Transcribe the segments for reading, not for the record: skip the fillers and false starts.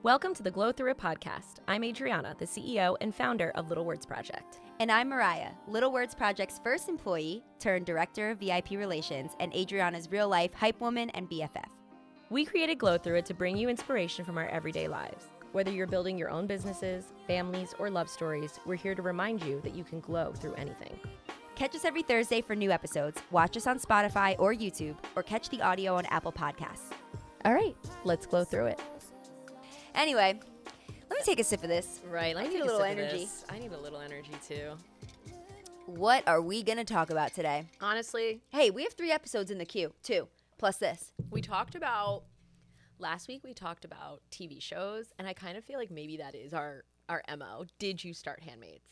Welcome to the Glow Through It podcast. I'm Adriana, the CEO and founder of Little Words Project. And I'm Mariah, Little Words Project's first employee turned director of VIP relations and Adriana's real-life hype woman and BFF. We created Glow Through It to bring you inspiration from our everyday lives. Whether you're building your own businesses, families, or love stories, we're here to remind you that you can glow through anything. Catch us every Thursday for new episodes. Watch us on Spotify or YouTube, or catch the audio on Apple Podcasts. All right, let's glow through it. Anyway, let me take a sip of this. Right, I need a little energy. I need a little energy too. What are we going to talk about today? Honestly, Hey, we have 3 episodes in the queue, too, plus this. last week we talked about TV shows, and I kind of feel like maybe that is our MO. Did you start Handmaids?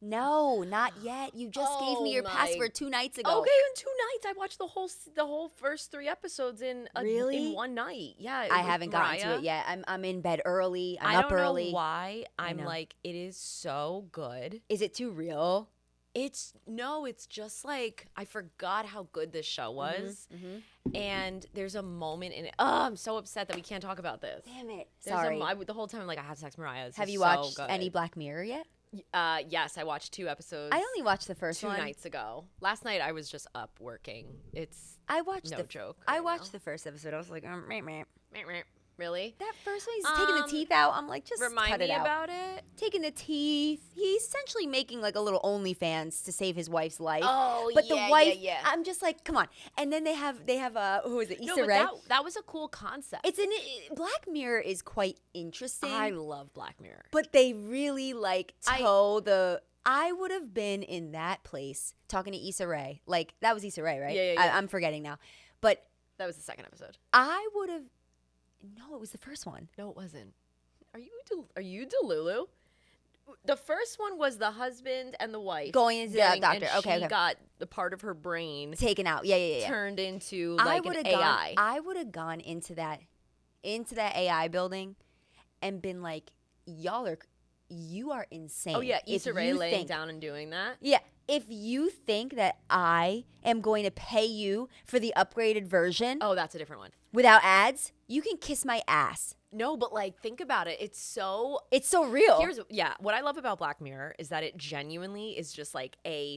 No, not yet. You just gave me your password 2 nights ago. Okay, in 2 nights. I watched the whole first 3 episodes in one night. Yeah, I haven't gotten to it yet. I'm in bed early. I'm up early. I don't know why. I'm like, it is so good. Is it too real? It's just like, I forgot how good this show was. And there's a moment in it. Oh, I'm so upset that we can't talk about this. Damn it. Sorry. The whole time I'm like, I have to text Mariah. Have you watched any Black Mirror yet? Yes, I watched 2 episodes. I only watched the first 2 nights ago. Last night I was just up working. I watched no joke. I watched the first episode. I was like, meh. Really? That first one, he's taking the teeth out. I'm like, just remind cut it me out. about it. Taking the teeth. He's essentially making like a little OnlyFans to save his wife's life. Oh, but yeah, the wife, yeah. I'm just like, come on. And then they have who is it? Issa No, but Rae. that was a cool concept. Black Mirror is quite interesting. I love Black Mirror. But they really I would have been in that place talking to Issa Rae. Like, that was Issa Rae, right? Yeah. I'm forgetting now. But That was the second episode. I would have. No, it was the first one. No, it wasn't. Are you Delulu? The first one was the husband and the wife Going into the doctor. And Okay. She got the part of her brain Taken out. Yeah. turned into like an AI. I would have gone into that AI building and been like, you are insane. Oh yeah, If Issa Rae you laying think- down and doing that. Yeah. If you think that I am going to pay you for the upgraded version Oh, that's a different one. without ads, you can kiss my ass. No, but like, think about it. It's so real. What I love about Black Mirror is that it genuinely is just like it's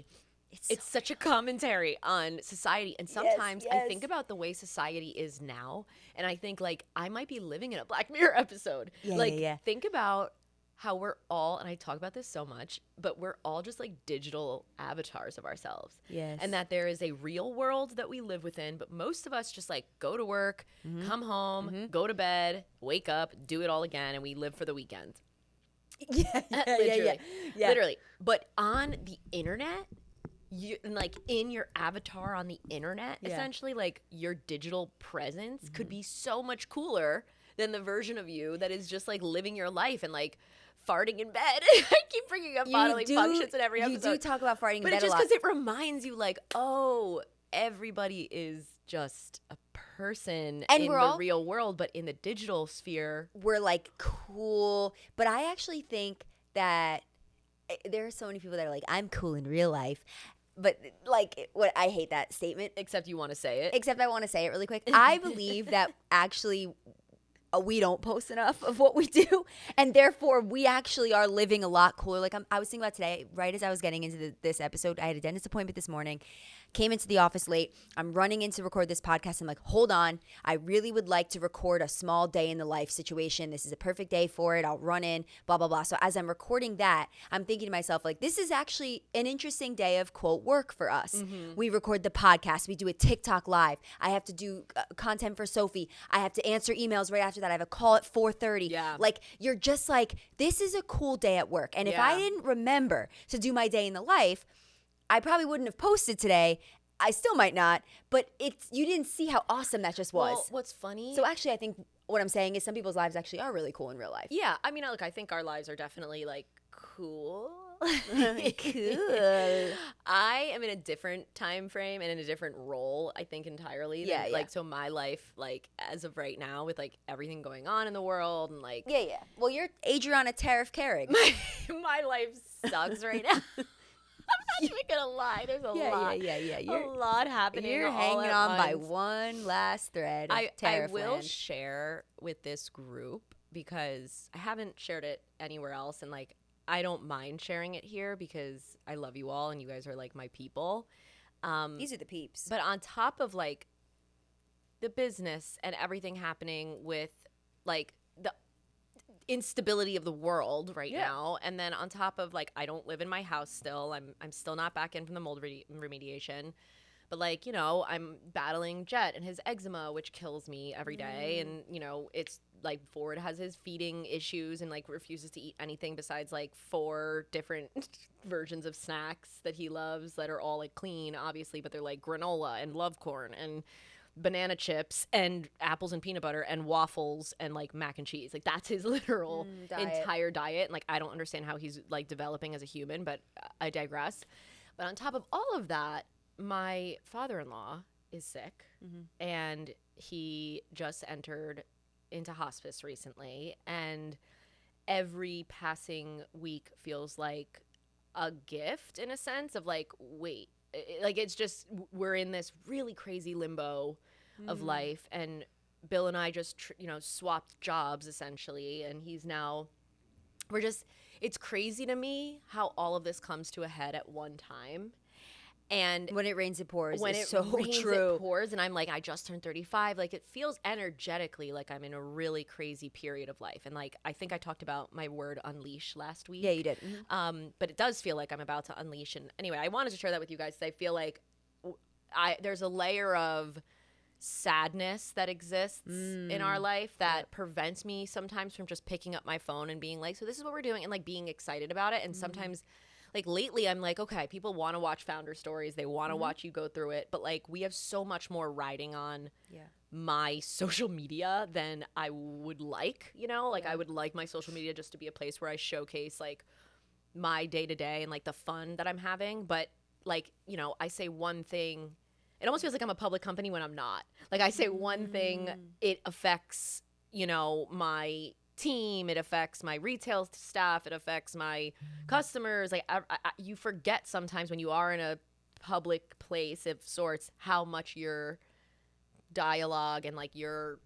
such a commentary on society. And sometimes I think about the way society is now, and I think like I might be living in a Black Mirror episode. Think about how we're all, and I talk about this so much, but we're all just like digital avatars of ourselves. Yes. And that there is a real world that we live within, but most of us just like go to work, come home, go to bed, wake up, do it all again, and we live for the weekend. Literally. But on the internet, in your avatar on the internet, essentially, like your digital presence could be so much cooler than the version of you that is just like living your life and like farting in bed. I keep bringing up bodily functions in every episode. You do talk about farting in bed But a just lot. because it reminds you like, oh, everybody is just a person And in we're the all- real world, but in the digital sphere. We're like cool. But I actually think that there are so many people that are like, I'm cool in real life. But like, I hate that statement. Except you want to say it. Except I want to say it really quick. I believe that actually we don't post enough of what we do, and therefore we actually are living a lot cooler. Like I was thinking about today, right as I was getting into this episode, I had a dentist appointment this morning, came into the office late. I'm running in to record this podcast. I'm like, hold on. I really would like to record a small day in the life situation. This is a perfect day for it. I'll run in, blah, blah, blah. So as I'm recording that, I'm thinking to myself, like, this is actually an interesting day of, quote, work for us. We record the podcast. We do a TikTok live. I have to do content for Sophie. I have to answer emails right after that. I have a call at 4:30. Yeah. Like, you're just like, this is a cool day at work. And if I didn't remember to do my day in the life, I probably wouldn't have posted today. I still might not, but you didn't see how awesome that just was. Well, what's funny? So actually, I think what I'm saying is some people's lives actually are really cool in real life. Yeah, I mean, look, I think our lives are definitely like cool. Cool. I am in a different time frame and in a different role, I think, entirely. Yeah. Like, so my life, like, as of right now, with like everything going on in the world and like Yeah. Well, you're Adriana Tariff Carrig. my life sucks right now. I'm not even gonna lie. There's a lot. Yeah. A lot happening. You're all hanging at on by once. one last thread of I Tariff will land. share with this group because I haven't shared it anywhere else, and like I don't mind sharing it here because I love you all and you guys are like my people. These are the peeps. But on top of like the business and everything happening with like the instability of the world right now, and then on top of like I don't live in my house still. I'm still not back in from the mold remediation. But like, you know, I'm battling Jet and his eczema, which kills me every day. And, you know, it's like Ford has his feeding issues and like refuses to eat anything besides like 4 different versions of snacks that he loves that are all like clean, obviously, but they're like granola and love corn and banana chips and apples and peanut butter and waffles and like mac and cheese. Like that's his literal entire diet. And like I don't understand how he's like developing as a human, but I digress. But on top of all of that, my father-in-law is sick, and he just entered into hospice recently, and every passing week feels like a gift in a sense of like, wait, like it's just we're in this really crazy limbo of life, and Bill and I just swapped jobs essentially, and he's now it's crazy to me how all of this comes to a head at one time. And when it rains, it pours. When it's it so rains, true. it pours. And I'm like, I just turned 35. Like, it feels energetically like I'm in a really crazy period of life. And like, I think I talked about my word unleash last week. Yeah, you did. But it does feel like I'm about to unleash. And anyway, I wanted to share that with you guys. I feel like there's a layer of sadness that exists in our life that prevents me sometimes from just picking up my phone and being like, so this is what we're doing, and like being excited about it. And sometimes like lately I'm like, okay, people want to watch founder stories, they want to watch you go through it, but like we have so much more riding on my social media than I would like, you know, like I would like my social media just to be a place where I showcase like my day to day and like the fun that I'm having. But like, you know, I say one thing, it almost feels like I'm a public company when I'm not. Like I say one thing, it affects, you know, my team, it affects my retail staff, it affects my customers. Like you forget sometimes when you are in a public place of sorts how much your dialogue and like your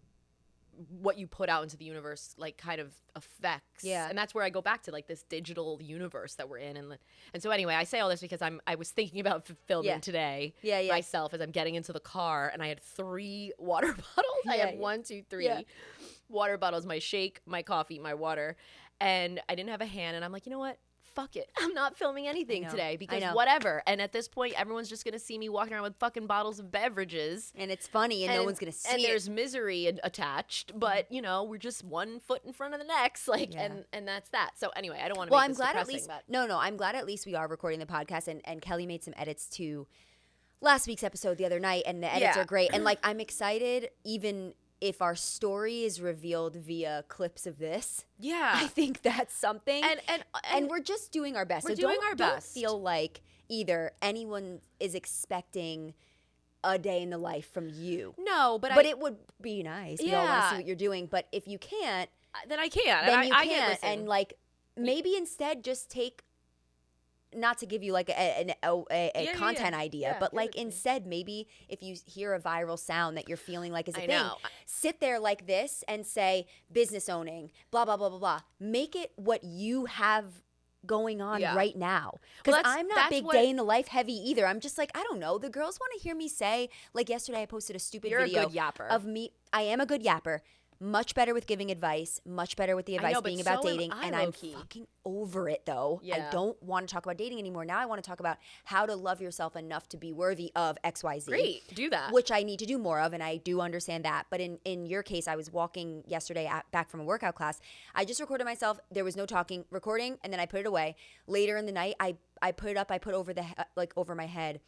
what you put out into the universe like kind of affects. And that's where I go back to like this digital universe that we're in. And so anyway, I say all this because I was thinking about filming today myself as I'm getting into the car, and I had 3 water bottles. I had 1, 2, 3 water bottles, my shake, my coffee, my water, and I didn't have a hand, and I'm like, you know what? Fuck it. I'm not filming anything today because whatever. And at this point, everyone's just going to see me walking around with fucking bottles of beverages. And it's funny, and no one's going to see it. And there's misery attached, but, you know, we're just one foot in front of the next. Like, and that's that. So anyway, I don't want to make this depressing. At least, I'm glad at least we are recording the podcast, and Kelly made some edits to last week's episode the other night, and the edits are great. And, like, I'm excited even if our story is revealed via clips of this. I think that's something. And we're just doing our best. We're doing our best. Don't feel like either anyone is expecting a day in the life from you. No, but it would be nice. We all want to see what you're doing. But if you can't, then I can't. Then you can't. And like maybe instead just take, not to give you like a content idea, but like instead maybe if you hear a viral sound that you're feeling like is a thing, sit there like this and say business owning, blah, blah, blah, blah, blah. Make it what you have going on right now. Because I'm not big day in the life heavy either. I'm just like, I don't know. The girls want to hear me say, like yesterday I posted a stupid video a good yapper. Of me. I am a good yapper. Much better with giving advice, much better with the advice being about dating. And I'm fucking over it though. I don't want to talk about dating anymore. Now I want to talk about how to love yourself enough to be worthy of XYZ. Great, do that. Which I need to do more of, and I do understand that. But in your case, I was walking yesterday back from a workout class. I just recorded myself. There was no talking, recording, and then I put it away. Later in the night, I put it up. I put over over my head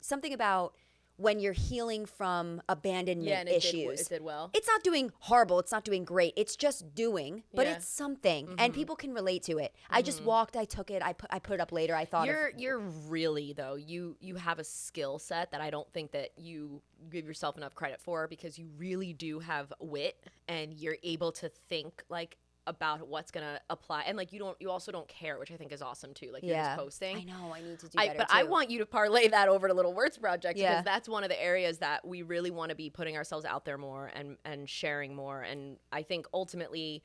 something about when you're healing from abandonment issues. It did well. It's not doing horrible. It's not doing great. It's just doing, but it's something, and people can relate to it. I just walked. I took it. I put it up later. I thought you're really though. You have a skill set that I don't think that you give yourself enough credit for, because you really do have wit and you're able to think like about what's gonna apply, and like you also don't care, which I think is awesome too. Like you're just posting. I know, I need to do better but too. I want you to parlay that over to Little Words Project, because that's one of the areas that we really want to be putting ourselves out there more and sharing more. And I think ultimately,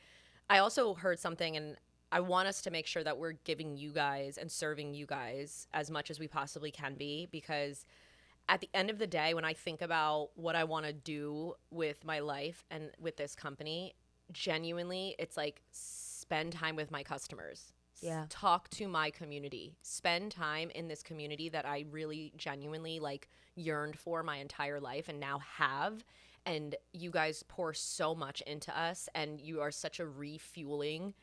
I also heard something, and I want us to make sure that we're giving you guys and serving you guys as much as we possibly can be, because at the end of the day, when I think about what I want to do with my life and with this company, genuinely, it's like spend time with my customers. Talk to my community. Spend time in this community that I really genuinely like yearned for my entire life and now have. And you guys pour so much into us, and you are such a refueling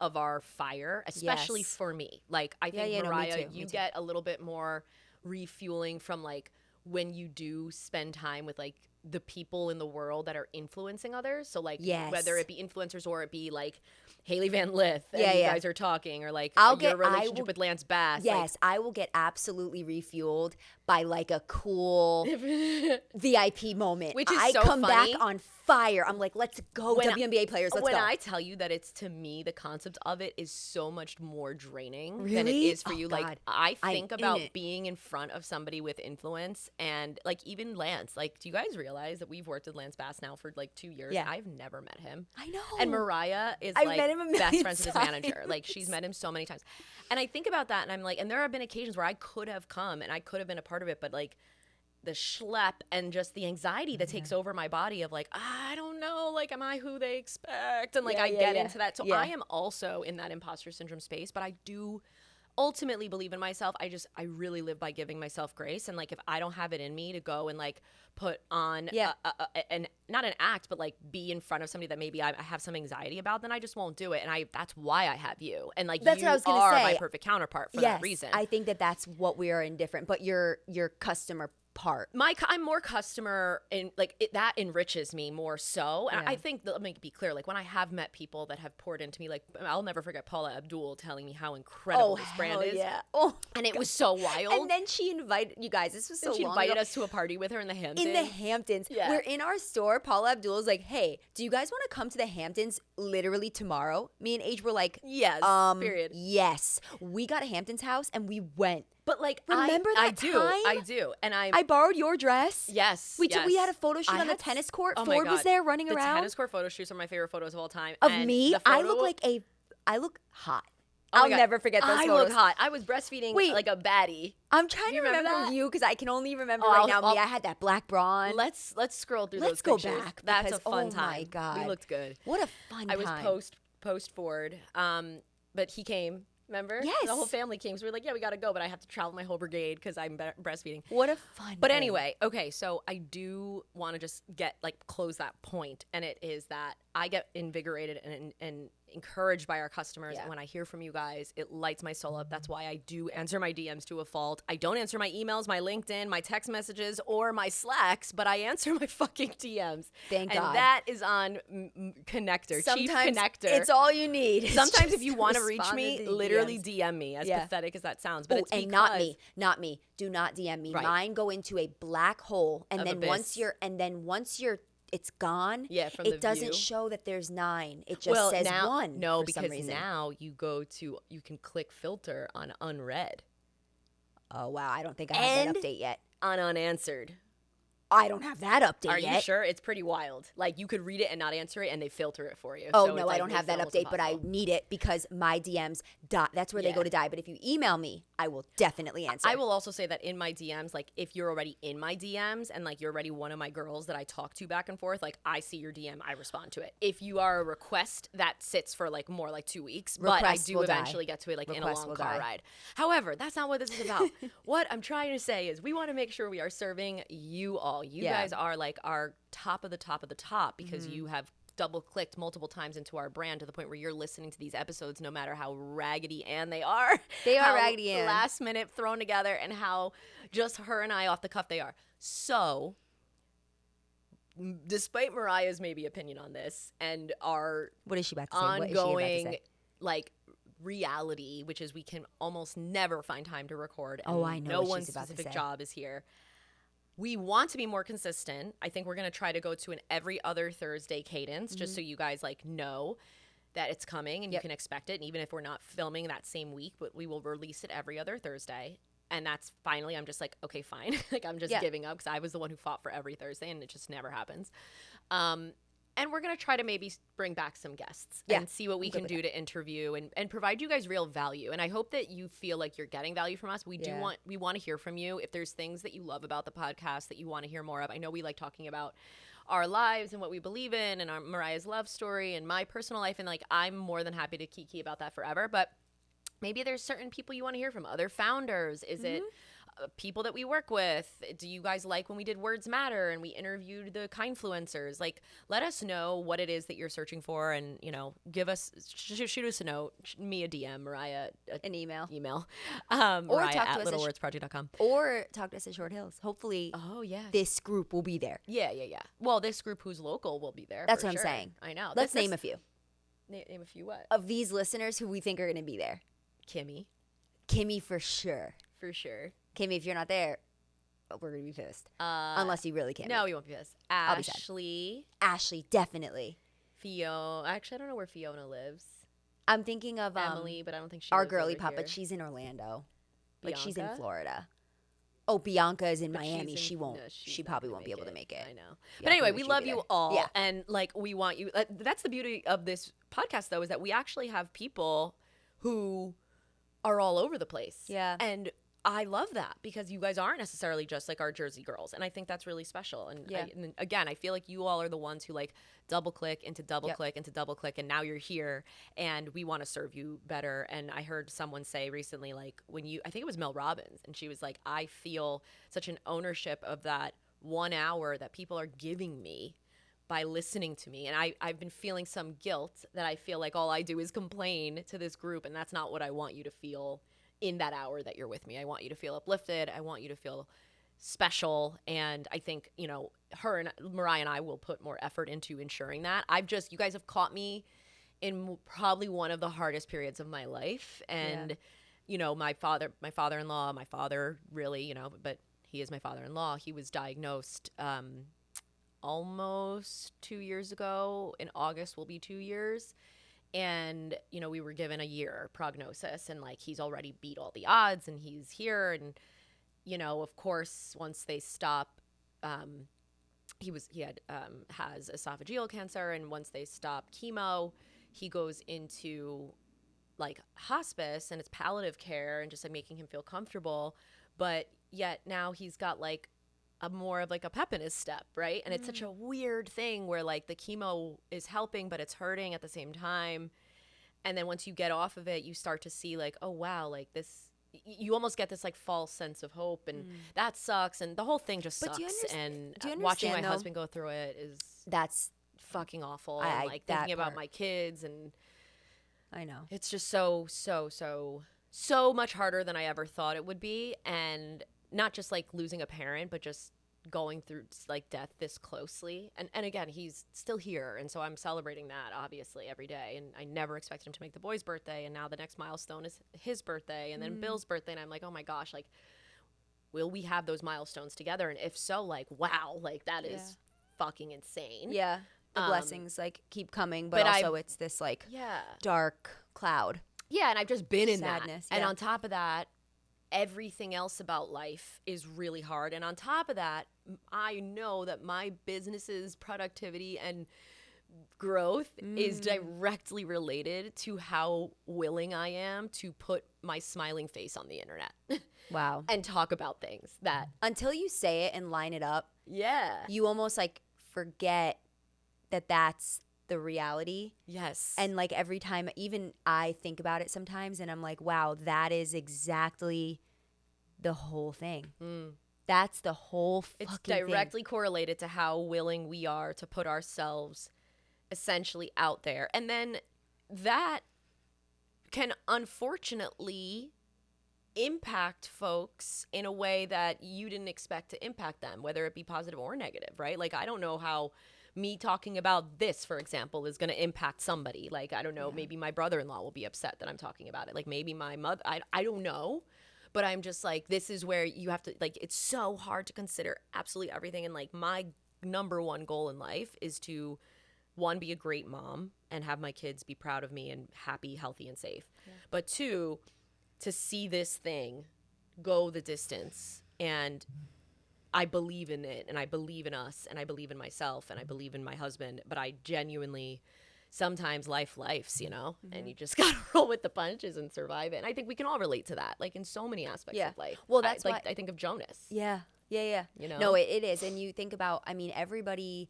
of our fire, especially for me. Like I think Mariah, you get a little bit more refueling from like when you do spend time with like the people in the world that are influencing others. So like whether it be influencers or it be like Haley Van Lith and you guys are talking, or like your relationship with Lance Bass. Yes, like, I will get absolutely refueled by like a cool VIP moment. Which is I so come funny. back on fire. I'm like, let's go, WNBA players, let's go. When I tell you that it's, to me, the concept of it is so much more draining really? than it is for you. God. Like I think about being in front of somebody with influence, and like even Lance. Like, do you guys realize that we've worked with Lance Bass now for like 2 years? I've never met him. I know. And Mariah is I've like met him best friends with his manager. Like she's met him so many times. And I think about that, and I'm like, and there have been occasions where I could have come and I could have been a part of it, but like the schlep and just the anxiety that takes over my body of like, I don't know, like, am I who they expect? And like I get into that. So I am also in that imposter syndrome space, but I do ultimately believe in myself. I really live by giving myself grace. And like, if I don't have it in me to go and like put on and not an act, but like be in front of somebody that maybe I have some anxiety about, then I just won't do it. And that's why I have you. And like, that's what I was gonna say. My perfect counterpart for that reason. I think that's what we are indifferent, but your customer part. I'm more customer, in like that enriches me more so. And I think, let me be clear, like when I have met people that have poured into me, like I'll never forget Paula Abdul telling me how incredible this brand is. And it was so wild. And then she invited you guys. This was so long ago. She invited us to a party with her in the Hamptons. In the Hamptons. We're in our store. Paula Abdul is like, hey, do you guys want to come to the Hamptons literally tomorrow? Me and Age were like, yes, period. Yes. We got a Hamptons house and we went. But like, remember that time? I do. And I borrowed your dress. Yes. We had a photo shoot on the tennis court. Oh Ford was there running around. The tennis court photo shoots are my favorite photos of all time. Of me? I look hot. I'll never forget those photos. I look hot. I was breastfeeding like a baddie. I'm trying to remember you because I can only remember right now. Me, I had that black bra on. Let's scroll through those pictures. Let's go back. That's a fun time. Oh my God. We looked good. What a fun time. I was post Ford. But he came. Remember? Yes. The whole family came. So we were like, yeah, we got to go. But I have to travel my whole brigade because I'm breastfeeding. What a fun But anyway, okay. So I do want to just close that point. And it is that I get invigorated and encouraged by our customers. And when I hear from you guys, it lights my soul up. That's why I do answer my DMs to a fault. I don't answer my emails, my LinkedIn, my text messages, or my Slacks, but I answer my fucking DMs. Thank God. And that is on Connector, Chief Connector. It's all you need. Sometimes if you want to reach me, literally DM me, as pathetic as that sounds. But it's and not me. Do not DM me. Right. Mine go into a black hole, and then once you're it's gone. Yeah, from it doesn't show that there's 9. It just says 1. No, for because some reason. now you can click filter on unread. Oh wow, I don't think I have that update yet. On unanswered. I don't have that update yet. Are you sure? It's pretty wild. Like, you could read it and not answer it, and they filter it for you. Oh, so no, I don't have that update, but I need it because my DMs die. That's where they go to die. But if you email me, I will definitely answer. I will also say that in my DMs, like, if you're already in my DMs and, like, you're already one of my girls that I talk to back and forth, like, I see your DM, I respond to it. If you are a request, that sits for, like, more like 2 weeks. But I do eventually get to it, like, in a long car ride. However, that's not what this is about. What I'm trying to say is we want to make sure we are serving you all. You guys are like our top of the top of the top because you have double clicked multiple times into our brand to the point where you're listening to these episodes no matter how Raggedy Ann they are. They are Raggedy Ann. Last minute thrown together and how just her and I off the cuff they are. So despite Mariah's maybe opinion on this and our what is she about to say? Ongoing like reality, which is we can almost never find time to record and I know no what one's she's about to specific say. job is here. We want to be more consistent. I think we're going to try to go to an every other Thursday cadence, just so you guys like know that it's coming and you can expect it. And even if we're not filming that same week, but we will release it every other Thursday. And that's finally, I'm just like, okay, fine. Like, I'm just giving up because I was the one who fought for every Thursday and it just never happens. And we're going to try to maybe bring back some guests and see what we can do to interview and provide you guys real value. And I hope that you feel like you're getting value from us. We want to hear from you. If there's things that you love about the podcast that you want to hear more of. I know we like talking about our lives and what we believe in and Mariah's love story and my personal life. And like, I'm more than happy to kiki about that forever. But maybe there's certain people you want to hear from, other founders. Is it people that we work with? Do you guys like when we did Words Matter and we interviewed the kindfluencers? Like, let us know what it is that you're searching for, and give us shoot us a note, me a DM, Mariah an email, or Mariah talk to us at littlewordsproject.com, or talk to us at Short Hills. Hopefully, this group will be there. Yeah. Well, this group who's local will be there. That's what I'm saying. I know. Let's name a few. Name a few what of these listeners who we think are going to be there. Kimmy for sure. Kimmy, if you're not there, we're going to be pissed. Unless you really can't. No, we won't be pissed. Ashley, definitely. Fiona. Actually, I don't know where Fiona lives. I'm thinking of Emily, but I don't think she our lives girly over pop, here. but she's in Orlando. Bianca? Like, she's in Florida. Oh, Bianca is in Miami. She won't. She probably won't be able to make it. I know. Bianca, but anyway, we love you all. Yeah. And like, we want you. That's the beauty of this podcast, though, is that we actually have people who are all over the place. Yeah. And I love that because you guys aren't necessarily just like our Jersey girls. And I think that's really special. And, and again, I feel like you all are the ones who like double click into double click into double click. And now you're here and we want to serve you better. And I heard someone say recently, like I think it was Mel Robbins, and she was like, I feel such an ownership of that 1 hour that people are giving me by listening to me. And I've been feeling some guilt that I feel like all I do is complain to this group. And that's not what I want you to feel in that hour that you're with me. I want you to feel uplifted. I want you to feel special. And I think, her and Mariah and I will put more effort into ensuring that. You guys have caught me in probably one of the hardest periods of my life. And, my father-in-law, my father really, but he is my father-in-law. He was diagnosed, almost 2 years ago. In August will be 2 years. And, we were given a year prognosis, and like, he's already beat all the odds and he's here. And, of course, once they stop, has esophageal cancer. And once they stop chemo, he goes into like hospice, and it's palliative care and just like making him feel comfortable. But yet now he's got like more of like a pep in his step, right? And it's such a weird thing where like the chemo is helping, but it's hurting at the same time. And then once you get off of it, you start to see like, oh wow, like this, you almost get this like false sense of hope, and that sucks. And the whole thing just sucks. And watching my husband go through it that's fucking awful. And like thinking about my kids, and I know it's just so much harder than I ever thought it would be. And not just like losing a parent, but just going through like death this closely. And again, he's still here. And so I'm celebrating that obviously every day. And I never expected him to make the boy's birthday. And now the next milestone is his birthday, and then Bill's birthday. And I'm like, oh my gosh, like, will we have those milestones together? And if so, like, wow, like that is fucking insane. Yeah. The blessings like keep coming, but also it's this like dark cloud. Yeah. And I've just been in sadness. And on top of that, everything else about life is really hard. And on top of that, I know that my business's productivity and growth is directly related to how willing I am to put my smiling face on the internet. Wow. And talk about things that until you say it and line it up, you almost like forget that that's the reality. Yes. And like every time, even I think about it sometimes, and I'm like, wow, that is exactly the whole thing. That's the whole fucking It's directly correlated to how willing we are to put ourselves essentially out there. And then that can unfortunately impact folks in a way that you didn't expect to impact them, whether it be positive or negative, right? Like, I don't know how me talking about this, for example, is going to impact somebody. Like, I don't know, maybe my brother-in-law will be upset that I'm talking about it. Like, maybe my mother, I don't know. But I'm just like, this is where you have to, like, it's so hard to consider absolutely everything. And like, my number one goal in life is to one, be a great mom and have my kids be proud of me and happy, healthy, and safe. Yeah. But two, to see this thing go the distance. And I believe in it, and I believe in us, and I believe in myself, and I believe in my husband. But I genuinely, sometimes life's, you know, and you just got to roll with the punches and survive it. And I think we can all relate to that, like in so many aspects of life. Well, that's like I think of Jonas. Yeah. You know? No, it is. And you think about, I mean, everybody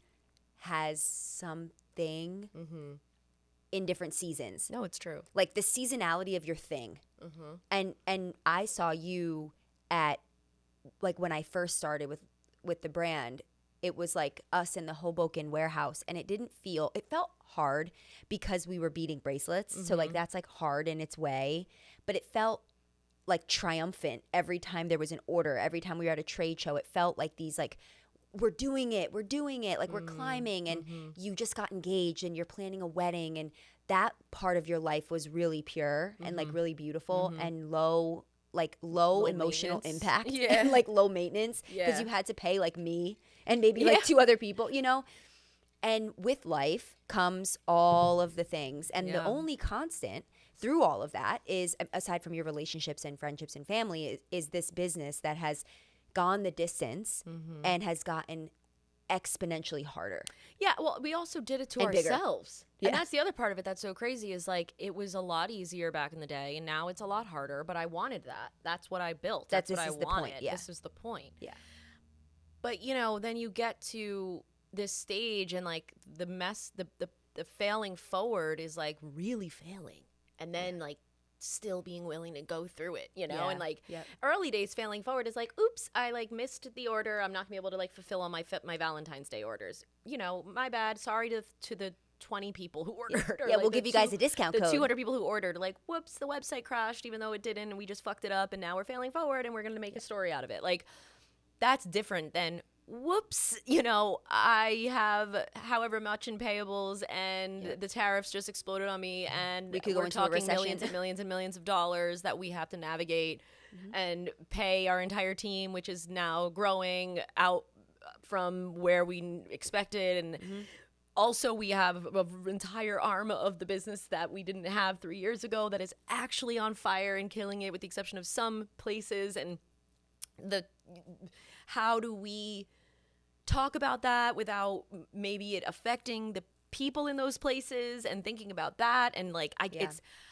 has something in different seasons. No, it's true. Like the seasonality of your thing. And I saw you at, like when I first started with the brand, it was like us in the Hoboken warehouse, and it felt hard because we were beading bracelets. So like that's like hard in its way, but it felt like triumphant every time there was an order. Every time we were at a trade show, it felt like these like, we're doing it, like we're climbing, and you just got engaged and you're planning a wedding, and that part of your life was really pure and like really beautiful and low emotional impact and like low maintenance, because you had to pay like me and maybe like two other people, you know. And with life comes all of the things, and the only constant through all of that is, aside from your relationships and friendships and family, is this business that has gone the distance and has gotten exponentially harder. Yeah, well, we also did it to ourselves. And that's the other part of it that's so crazy, is like it was a lot easier back in the day, and now it's a lot harder, but I wanted that. That's what I built. That's what I wanted. This is the point. Yeah. But, you know, then you get to this stage, and like the failing forward is like really failing. And then like still being willing to go through it, you know. And like early days failing forward is like, oops, I like missed the order, I'm not gonna be able to like fulfill all my Valentine's Day orders, you know, my bad, sorry to the 20 people who ordered. Or like we'll give you guys a discount code. The 200 people who ordered, like, whoops, the website crashed even though it didn't, and we just fucked it up, and now we're failing forward and we're gonna make a story out of it. Like, that's different than, whoops, you know, I have however much in payables, and the tariffs just exploded on me, and we could go we're into talking millions and millions and millions of dollars that we have to navigate and pay our entire team, which is now growing out from where we expected. And also we have an entire arm of the business that we didn't have 3 years ago that is actually on fire and killing it, with the exception of some places. And how do we talk about that without maybe it affecting the people in those places, and thinking about that? And like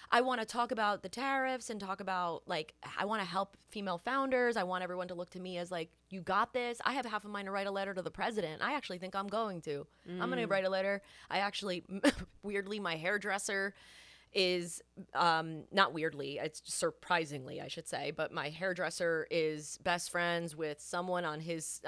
I want to talk about the tariffs and talk about, like, I want to help female founders. I want everyone to look to me as like, you got this. I have half of mine to write a letter to the president. I actually think I'm going to. I'm going to write a letter. I actually, weirdly, my hairdresser is not weirdly, it's surprisingly, I should say, but my hairdresser is best friends with someone on his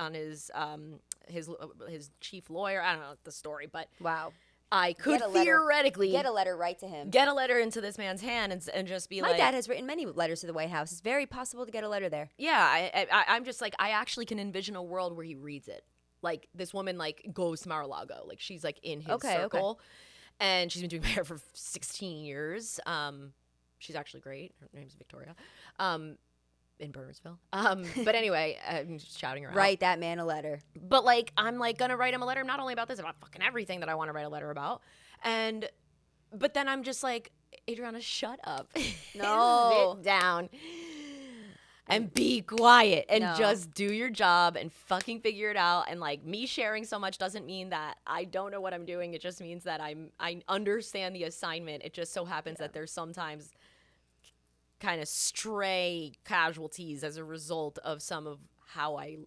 chief lawyer. I don't know the story, but wow, I could theoretically get a letter right to him, get a letter into this man's hand, and just be like, my dad has written many letters to the White House. It's very possible to get a letter there. Yeah, I'm just like, I actually can envision a world where he reads it. Like, this woman like goes to Mar-a-Lago, like she's like in his circle. Okay. And she's been doing my hair for 16 years. She's actually great. Her name's Victoria. In Burnersville. But anyway, I'm just shouting her out. Write that man a letter. But like, I'm like gonna write him a letter, not only about this, about fucking everything that I want to write a letter about. But then I'm just like, Adriana, shut up. No. Sit down. And be quiet and just do your job and fucking figure it out. And like, me sharing so much doesn't mean that I don't know what I'm doing. It just means that I understand the assignment. It just so happens that there's sometimes kind of stray casualties as a result of some of how I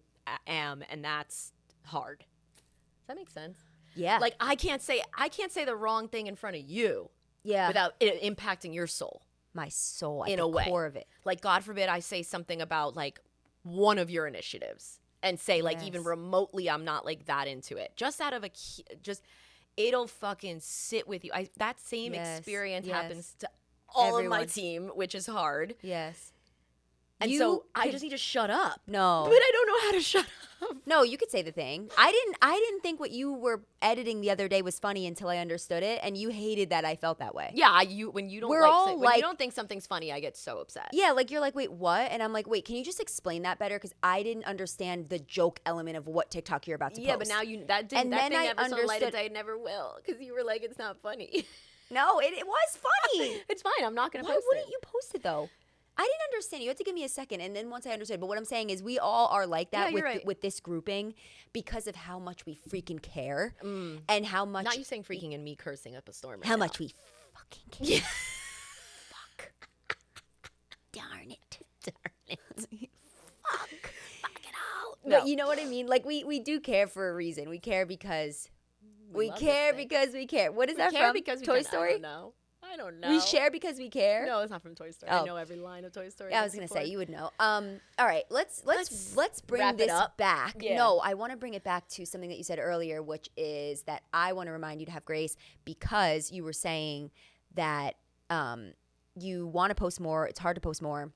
am, and that's hard. Does that make sense? Yeah. Like, I can't say the wrong thing in front of you without it impacting your soul. My soul, in a way. Core of it. Like, God forbid I say something about like one of your initiatives and say like even remotely I'm not like that into it. Just out of it'll fucking sit with you. That same experience happens to all of my team, which is hard. Yes. And so I just need to shut up. No. But I don't know how to shut up. No, you could say the thing. I didn't think what you were editing the other day was funny until I understood it, and you hated that I felt that way. Yeah, when you don't when you don't think something's funny, I get so upset. Yeah, like you're like, wait, what? And I'm like, wait, can you just explain that better? Because I didn't understand the joke element of what TikTok you're about to post. Yeah, but now that thing never saw light of day, never will, because you were like, it's not funny. No, it was funny. It's fine. I'm not gonna post it. Why wouldn't you post it though? I didn't understand. You had to give me a second, and then once I understood. But what I'm saying is, we all are like that with this grouping because of how much we freaking care, and how much. Not you saying freaking and me cursing up a storm. How much we fucking care. Fuck. Darn it. Fuck. Fuck it out. No. But you know what I mean? Like we do care for a reason. We care because we care because we care. What is that from? Toy Story? I don't know. We share because we care. No, it's not from Toy Story. I know every line of Toy Story. Yeah, I was gonna say you would know. All right, let's bring this back. Yeah. No, I want to bring it back to something that you said earlier, which is that I want to remind you to have grace because you were saying that you want to post more. It's hard to post more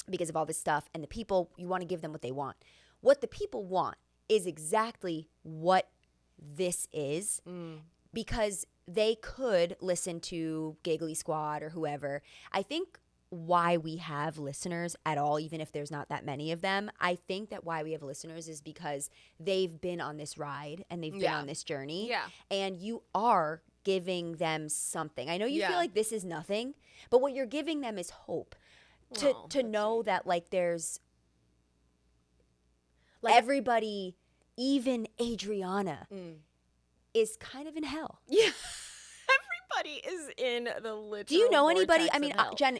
because of all this stuff, and the people, you want to give them what they want. What the people want is exactly what this is, because they could listen to Giggly Squad or whoever. I think why we have listeners at all, even if there's not that many of them, I think that why we have listeners is because they've been on this ride and they've been on this journey. Yeah. And you are giving them something. I know you feel like this is nothing, but what you're giving them is hope to know that like there's like everybody, even Adriana, is kind of in hell. Yeah. Everybody is in the literal. Do you know anybody? I mean,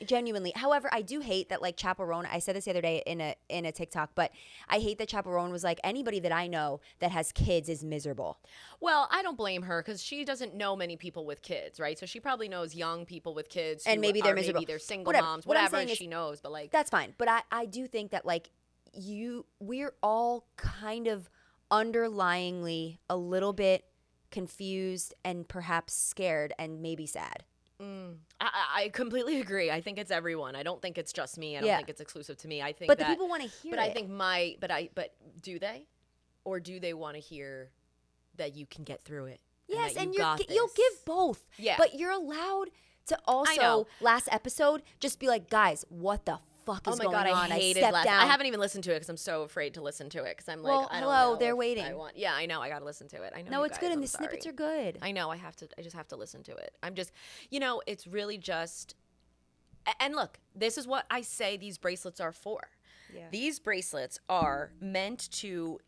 genuinely. However, I do hate that like Chaperone. I said this the other day in a TikTok, but I hate that Chaperone was like, anybody that I know that has kids is miserable. Well, I don't blame her because she doesn't know many people with kids, right? So she probably knows young people with kids, and maybe they're miserable. Maybe they're single moms, whatever she knows. But like, that's fine. But I do think that like we're all kind of underlyingly a little bit confused and perhaps scared and maybe sad. I completely agree. I think it's everyone. I don't think it's just me. I don't think it's exclusive to me. I think but the people want to hear it. I think but do they? Or do they want to hear that you can get through it? Yes, and you'll give both. Yeah. But you're allowed to also, last episode, just be like, guys, what the fuck is going on? I hated I haven't even listened to it because I'm so afraid to listen to it because I'm like, I don't know. They're waiting. I know. I got to listen to it. I know. No, it's good, and the snippets are good. I know. I just have to listen to it. I'm just, it's really just. And look, this is what I say these bracelets are for. Yeah. These bracelets are meant to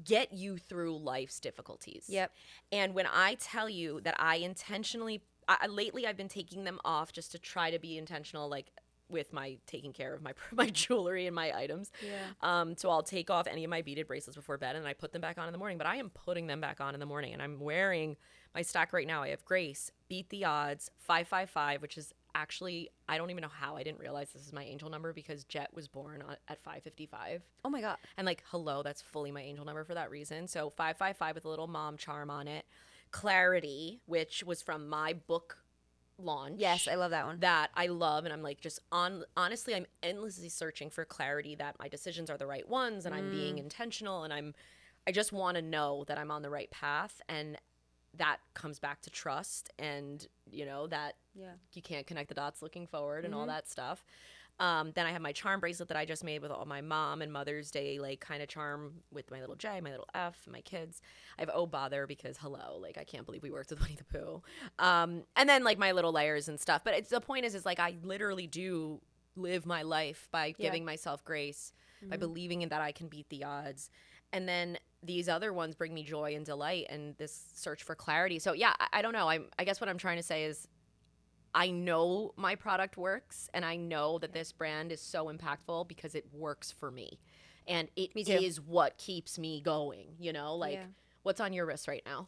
get you through life's difficulties. Yep. And when I tell you that I intentionally, lately I've been taking them off just to try to be intentional, like with my taking care of my jewelry and my items. Yeah. So I'll take off any of my beaded bracelets before bed and I put them back on in the morning, but I am putting them back on in the morning and I'm wearing my stack right now. I have Grace, Beat the Odds, 555, which is actually, I don't even know how I didn't realize this is my angel number because Jet was born at 555. Oh my God. And like, hello, that's fully my angel number for that reason. So 555 with a little mom charm on it. Clarity, which was from my book launch. Yes, I love that one. That I love, and I'm like just honestly, I'm endlessly searching for clarity that my decisions are the right ones and I'm being intentional and I just want to know that I'm on the right path, and that comes back to trust and that you can't connect the dots looking forward and all that stuff. Then I have my charm bracelet that I just made with all my mom and Mother's Day like kind of charm with my little J, my little F, my kids. I have Oh Bother because hello, like I can't believe we worked with Winnie the Pooh. And then like my little layers and stuff. But the point is like I literally do live my life by giving myself grace, by believing in that I can beat the odds. And then these other ones bring me joy and delight and this search for clarity. So yeah, I don't know. I guess what I'm trying to say is I know my product works and I know that this brand is so impactful because it works for me. And it is what keeps me going, what's on your wrist right now?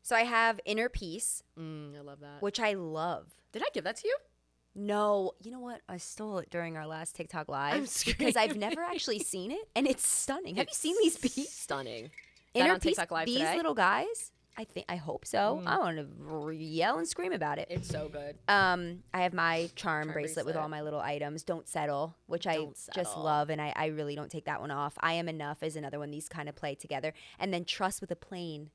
So I have Inner Peace. I love that. Which I love. Did I give that to you? No. You know what? I stole it during our last TikTok live because I've never actually seen it and it's stunning. Have you seen these beads? Stunning. Inner Peace, TikTok live these today? Little guys I hope so. I want to yell and scream about it. It's so good. I have my charm bracelet with all my little items. Don't settle, which I just love, and I really don't take that one off. I am enough is another one. These kind of play together, and then trust with a plane.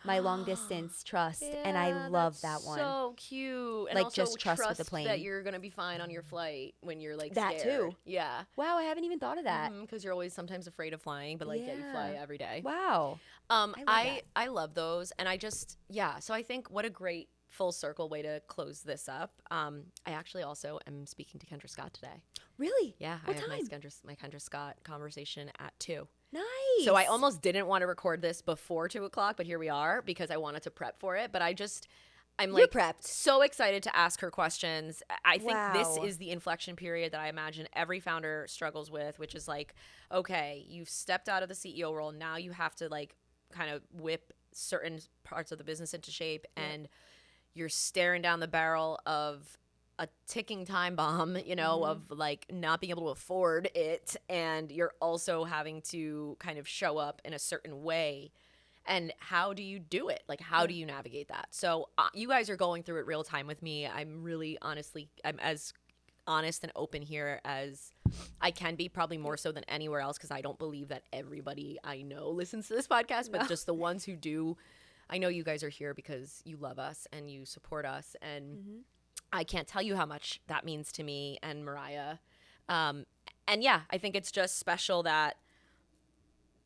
My long distance trust, and I love that one. So cute, and like also just trust with the plane that you're gonna be fine on your flight when you're like that scared. too. Yeah. Wow, I haven't even thought of that. Because you're always sometimes afraid of flying, but like you fly every day. Wow. I love those, and I just So I think what a great full circle way to close this up. I actually also am speaking to Kendra Scott today. Really? Yeah, What I have time? my Kendra Scott conversation at 2. Nice. So I almost didn't want to record this before 2 o'clock, but here we are because I wanted to prep for it. But I'm You're like prepped. so excited to ask her questions. I think this Wow. is the inflection period that I imagine every founder struggles with, which is like, okay, you've stepped out of the CEO role. Now you have to like kind of whip certain parts of the business into shape, and you're staring down the barrel of a ticking time bomb, of like not being able to afford it, and you're also having to kind of show up in a certain way. And how do you do it? Like, how do you navigate that? So you guys are going through it real time with me. I'm as honest and open here as I can be, probably more so than anywhere else, because I don't believe that everybody I know listens to this podcast, but just the ones who do. I know you guys are here because you love us and you support us, and I can't tell you how much that means to me and Mariah. And yeah, I think it's just special that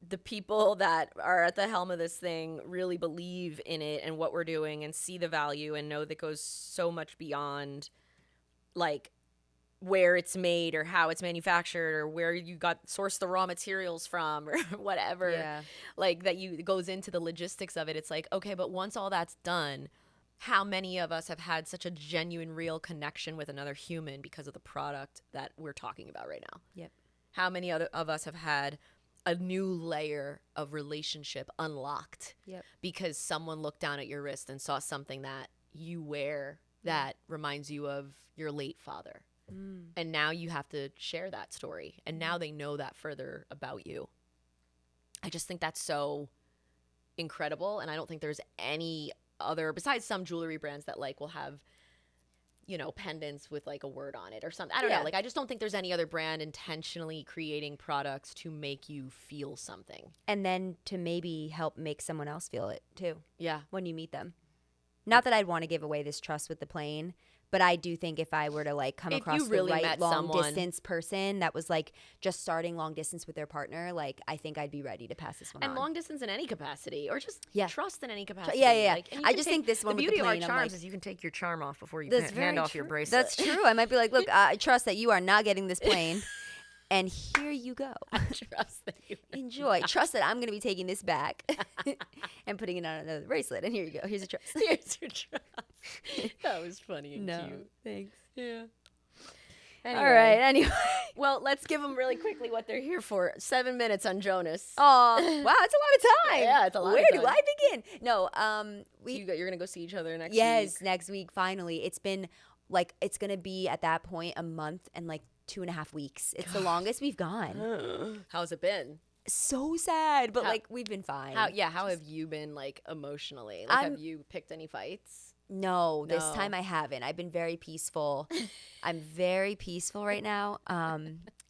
the people that are at the helm of this thing really believe in it and what we're doing and see the value and know that goes so much beyond like where it's made or how it's manufactured or where you sourced the raw materials from or whatever. Yeah. Like it goes into the logistics of it. It's like, okay, but once all that's done, how many of us have had such a genuine, real connection with another human because of the product that we're talking about right now? Yep. How many of us have had a new layer of relationship unlocked because someone looked down at your wrist and saw something that you wear that reminds you of your late father. And now you have to share that story. And now they know that further about you. I just think that's so incredible. And I don't think there's any other, besides some jewelry brands that like will have, pendants with like a word on it or something. I don't know. Like, I just don't think there's any other brand intentionally creating products to make you feel something. And then to maybe help make someone else feel it too. Yeah. When you meet them. Not that I'd want to give away this trust with the plane, but I do think if I were to like come across the right long distance person that was like just starting long distance with their partner, like I think I'd be ready to pass this one on. And long distance in any capacity, or just trust in any capacity. Yeah. Like, I just think this one the with beauty the plane, of our charms is you can take your charm off before you hand off your bracelet. That's true. I might be like, look, I trust that you are not getting this plane. And here you go. I trust that you enjoy. Trust that I'm going to be taking this back and putting it on another bracelet. And here you go. Here's your trust. Here's your trust. That was funny and cute. Thanks. Yeah. Anyway. All right. Anyway. Well, let's give them really quickly what they're here for. 7 minutes on Jonas. Oh, wow. It's a lot of time. Yeah, it's a lot Where of time. do I begin? No. You're going to go see each other next week? Yes, next week, finally. It's been like, it's going to be at that point a month and like 2.5 weeks. It's the longest we've gone. How's it been? So sad, but like we've been fine. How have you been like emotionally? Like, have you picked any fights? No, this time I haven't. I've been very peaceful. I'm very peaceful right now.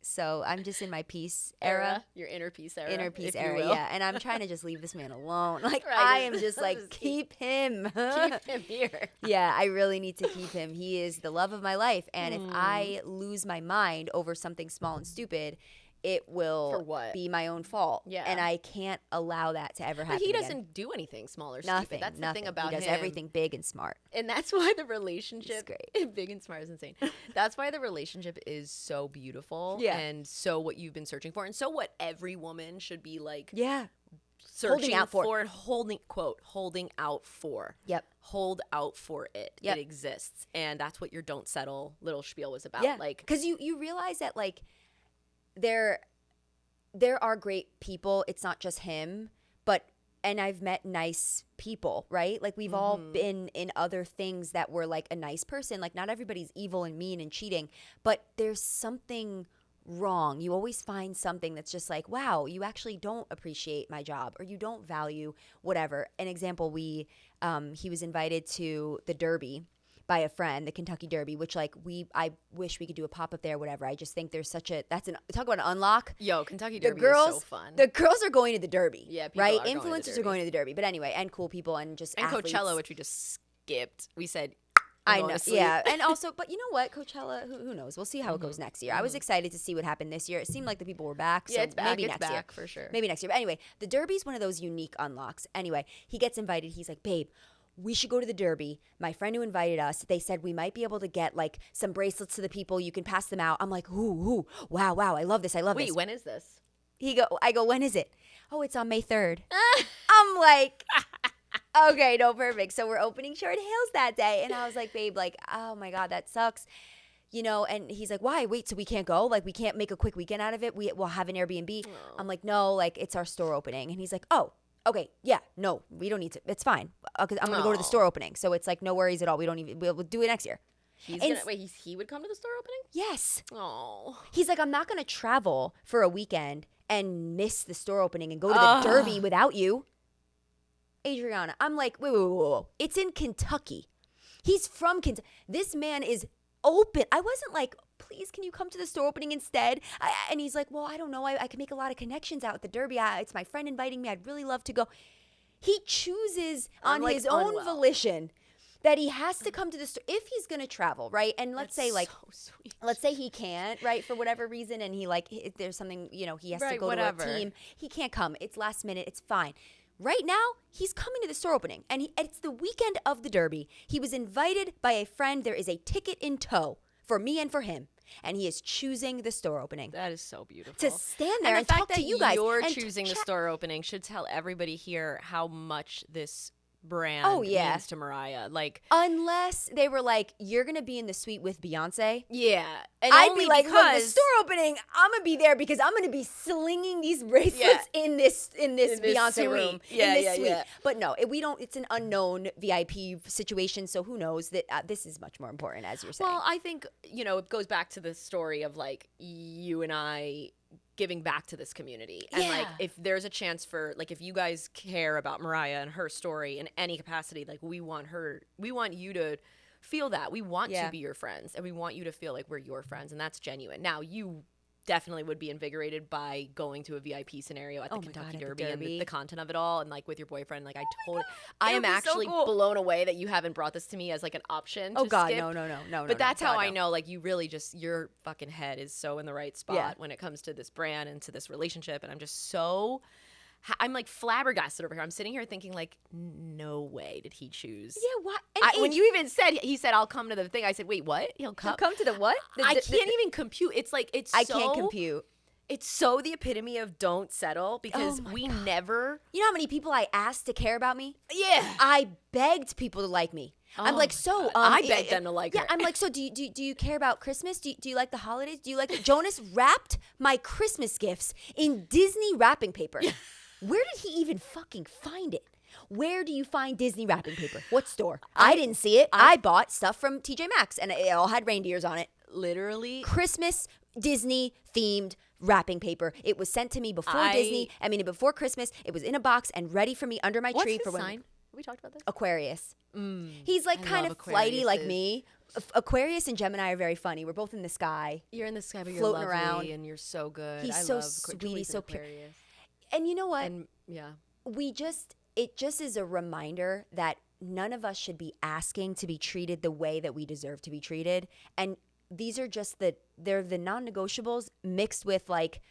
So I'm just in my peace era. Your inner peace era. Inner peace era, yeah. And I'm trying to just leave this man alone. Like, right, I am just like, keep him. Keep him here. Yeah, I really need to keep him. He is the love of my life. And if I lose my mind over something small and stupid, it will be my own fault. Yeah. And I can't allow that to ever happen. But he again. doesn't do anything small or stupid. That's the thing about him. He does everything big and smart. And that's why the relationship, great. big and smart is insane. That's why the relationship is so beautiful. Yeah. And so what you've been searching for. And so what every woman should be like. Yeah. Searching out for. And holding out for. Yep. Hold out for it. Yep. It exists. And that's what your don't settle little spiel was about. Yeah. Like, because you realize that like there are great people. It's not just him, and I've met nice people, right? Like we've all been in other things that were like a nice person. Like not everybody's evil and mean and cheating, but there's something wrong. You always find something that's just like, wow, you actually don't appreciate my job, or you don't value whatever. An example, he was invited to the Derby by a friend, the Kentucky Derby, which I wish we could do a pop up there, whatever. I just think there's talk about an unlock. Yo, Kentucky Derby is so fun. The girls are going to the Derby. Yeah, people right? are going to the Influencers Derby. are going to the Derby. But anyway, and cool people and just athletes. Coachella, which we just skipped. We said, I know, yeah. And also, but you know what? Coachella, who knows? We'll see how it goes next year. I was excited to see what happened this year. It seemed like the people were back. So yeah, it's back. Maybe It's next back year. for sure. Maybe next year. But anyway, the Derby's one of those unique unlocks. Anyway, he gets invited. He's like, babe, we should go to the Derby. My friend who invited us, they said we might be able to get like some bracelets to the people. You can pass them out. I'm like, ooh, wow, I love this. Wait, when is this? I go, when is it? Oh, it's on May 3rd. I'm like, okay, no, perfect. So we're opening Short Hills that day. And I was like, babe, like, oh my God, that sucks. You know, and he's like, why? Wait, so we can't go? Like, we can't make a quick weekend out of it? We'll have an Airbnb. Oh. I'm like, no, like, it's our store opening. And he's like, oh, okay, yeah, no, we don't need to. It's fine. Because I'm going to go to the store opening. So it's like, no worries at all. We'll do it next year. He would come to the store opening? Yes. Oh. He's like, I'm not going to travel for a weekend and miss the store opening and go to the Derby without you. Adriana, I'm like, whoa. It's in Kentucky. He's from Kentucky. This man is open. I wasn't like, please, can you come to the store opening instead? And he's like, well, I don't know. I can make a lot of connections out at the Derby. It's my friend inviting me. I'd really love to go. He chooses on his own volition that he has to come to the store if he's going to travel, right? And let's say he can't, right, for whatever reason, and he if there's something, he has to go to a team. He can't come. It's last minute. It's fine. Right now, he's coming to the store opening, and it's the weekend of the Derby. He was invited by a friend. There is a ticket in tow for me and for him, and he is choosing the store opening. That is so beautiful. To stand there and talk to you guys. You're choosing the store opening should tell everybody here how much this brand means to Mariah. Like, unless they were like, you're gonna be in the suite with Beyonce. Yeah. And I'd be like, look, the store opening, I'm gonna be there because I'm gonna be slinging these bracelets in this Beyonce room. Suite. But no, it's an unknown VIP situation, so who knows that this is much more important, as you're saying. Well, I think, it goes back to the story of like you and I giving back to this community. And like, if there's a chance for, like, if you guys care about Mariah and her story in any capacity, like, we want you to feel that. We want to be your friends, and we want you to feel like we're your friends, and that's genuine. Now, you definitely would be invigorated by going to a VIP scenario at the Kentucky Derby and the content of it all, and like with your boyfriend. Like, I am actually blown away that you haven't brought this to me as like an option. Oh to God, skip. No. But that's how I know, like, you really your fucking head is so in the right spot when it comes to this brand and to this relationship. And I'm just I'm like flabbergasted over here. I'm sitting here thinking, like, no way did he choose. Yeah, what? When you even said, he said, I'll come to the thing. I said, wait, what? He'll come to the what? I can't even compute. It's like, I can't compute. It's so the epitome of don't settle, because we never. You know how many people I asked to care about me? Yeah. I begged people to like me. I'm like, so I begged them to like her. Yeah, I'm like, so do you care about Christmas? Do you like the holidays? Do you like Jonas wrapped my Christmas gifts in Disney wrapping paper. Where did he even fucking find it? Where do you find Disney wrapping paper? What store? I didn't see it. I bought stuff from TJ Maxx, and it all had reindeers on it. Literally. Christmas Disney themed wrapping paper. It was sent to me before Christmas. It was in a box and ready for me under my tree. What's his sign? We talked about this. Aquarius. He's like kind of flighty like me. Aquarius and Gemini are very funny. We're both in the sky. You're in the sky, but you're floating lovely around, and you're so good. He's so sweet. He's so pure. And you know what? And it just is a reminder that none of us should be asking to be treated the way that we deserve to be treated. And these are just they're the non-negotiables mixed with, like,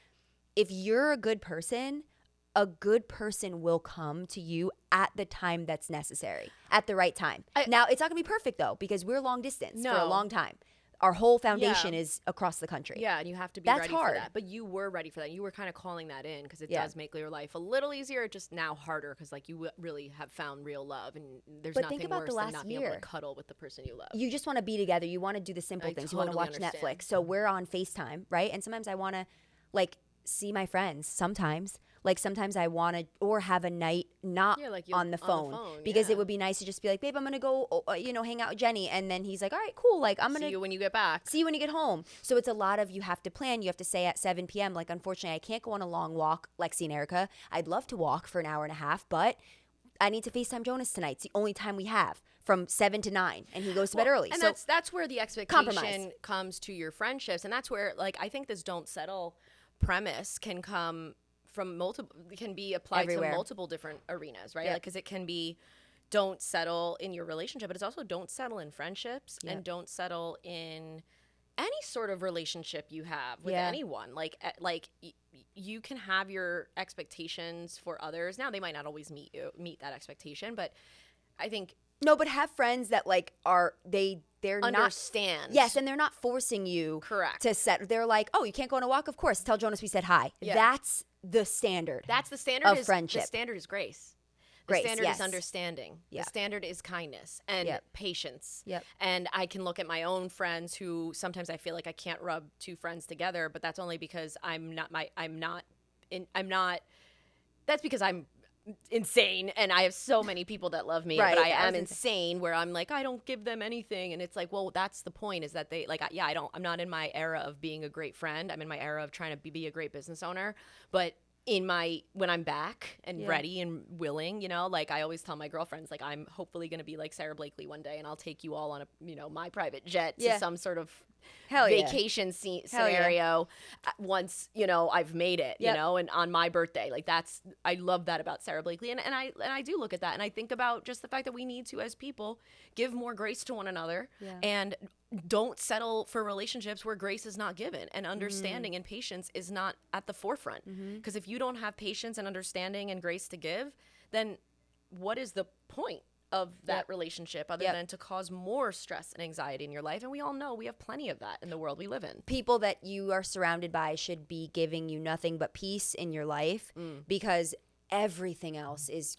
if you're a good person will come to you at the time that's necessary, at the right time. Now, it's not gonna be perfect though, because we're long distance for a long time. Our whole foundation is across the country. Yeah, and you have to be ready for that. But you were ready for that. You were kind of calling that in, because it does make your life a little easier, just now harder, because like you really have found real love, and there's nothing worse than not being able to cuddle with the person you love. You just want to be together. You want to do the simple things. You want to watch Netflix. So we're on FaceTime, right? And sometimes I want to, like, see my friends sometimes. Like sometimes I want to or have a night not like on the phone because it would be nice to just be like, babe, I'm going to go, hang out with Jenny. And then he's like, all right, cool. Like I'm going to see you when you get back. See you when you get home. So it's a lot of, you have to plan. You have to say at 7 p.m. Like, unfortunately, I can't go on a long walk, Lexi and Erica. I'd love to walk for an hour and a half, but I need to FaceTime Jonas tonight. It's the only time we have from 7 to 9, and he goes to bed early. And so that's where the expectation comes to your friendships. And that's where, like, I think this don't settle premise can come from can be applied everywhere. to multiple different arenas, right? Like, because it can be don't settle in your relationship, but it's also don't settle in friendships and don't settle in any sort of relationship you have with anyone. Like you can have your expectations for others. Now they might not always meet that expectation, but I think but have friends that like they're understand. Not, yes, and they're not forcing you to set. They're like, oh, you can't go on a walk? Of course. Tell Jonas we said hi. Yeah. That's the standard. That's the standard of friendship. The standard is grace. The standard is understanding. Yeah. The standard is kindness and patience. Yep. And I can look at my own friends who sometimes I feel like I can't rub two friends together, but that's only because that's because I'm insane and I have so many people that love me, but I am insane where I'm like, I don't give them anything. And it's like, well, that's the point, is that they like, I'm not in my era of being a great friend. I'm in my era of trying to be a great business owner, but when I'm back and ready and willing, like I always tell my girlfriends, like I'm hopefully going to be like Sarah Blakely one day and I'll take you all on my private jet to some sort of vacation scenario once, I've made it, and on my birthday. Like I love that about Sarah Blakely. And I do look at that and I think about just the fact that we need to, as people, give more grace to one another and don't settle for relationships where grace is not given and understanding and patience is not at the forefront. Because if you don't have patience and understanding and grace to give, then what is the point of that relationship other than to cause more stress and anxiety in your life? And we all know we have plenty of that in the world we live in. People that you are surrounded by should be giving you nothing but peace in your life because everything else is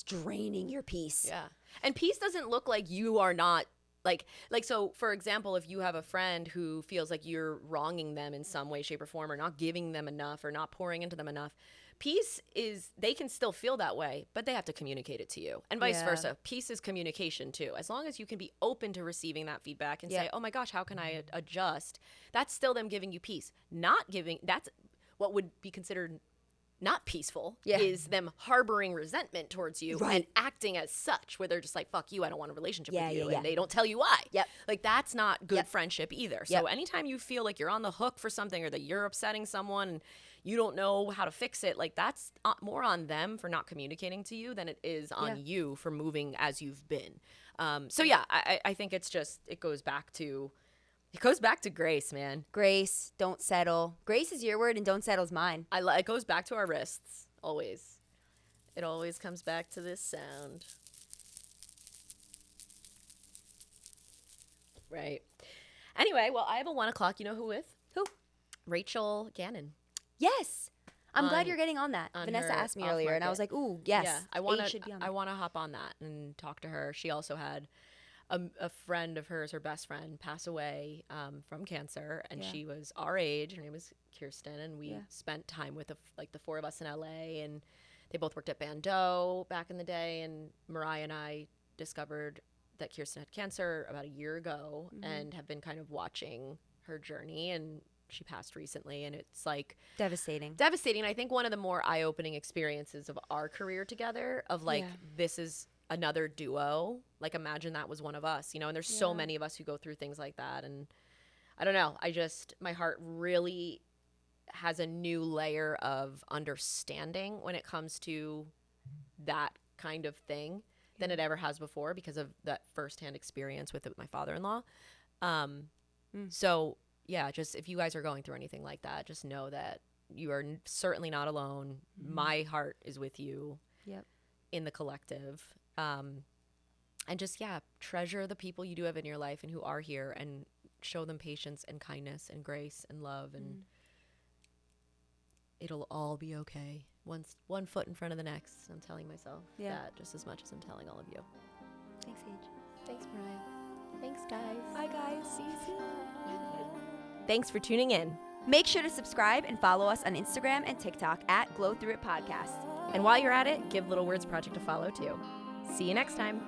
draining your peace. Yeah. And peace doesn't look like you are not like so for example, if you have a friend who feels like you're wronging them in some way, shape, or form, or not giving them enough or not pouring into them enough, peace is, they can still feel that way, but they have to communicate it to you, and vice versa. Peace is communication too. As long as you can be open to receiving that feedback and say, oh my gosh, how can I adjust? That's still them giving you peace. Not giving, that's what would be considered not peaceful, is them harboring resentment towards you and acting as such, where they're just like, fuck you, I don't want a relationship with you, and they don't tell you why. Like that's not good friendship either. So anytime you feel like you're on the hook for something or that you're upsetting someone and you don't know how to fix it, like that's more on them for not communicating to you than it is on you for moving as you've been. So yeah, I think it's just, it goes back to grace, man. Grace, don't settle. Grace is your word and don't settle is mine. It goes back to our wrists, always. It always comes back to this sound. Right. Anyway, well, I have a 1 o'clock. You know who with? Who? Rachel Gannon. Yes. I'm glad you're getting on that. Vanessa asked me earlier, and I was like, ooh, yes. Yeah, I want to hop on that and talk to her. She also had a friend of hers, her best friend, pass away from cancer, and she was our age. Her name was Kirsten, and we spent time with the four of us in LA, and they both worked at Bando back in the day, and Mariah and I discovered that Kirsten had cancer about a year ago and have been kind of watching her journey, and she passed recently, and it's like devastating. I think one of the more eye-opening experiences of our career together of like, this is another duo. Like imagine that was one of us, and there's so many of us who go through things like that. And I don't know, my heart really has a new layer of understanding when it comes to that kind of thing than it ever has before because of that firsthand experience with my father-in-law. So yeah, just if you guys are going through anything like that, just know that you are certainly not alone. My heart is with you in the collective. And just, treasure the people you do have in your life and who are here, and show them patience and kindness and grace and love, and it'll all be okay. One foot in front of the next. I'm telling myself that just as much as I'm telling all of you. Thanks, Age. Thanks, Mariah. Thanks, guys. Bye, guys. See you soon. Thanks for tuning in. Make sure to subscribe and follow us on Instagram and TikTok at Glow Through It Podcast. And while you're at it, give Little Words Project a follow too. See you next time.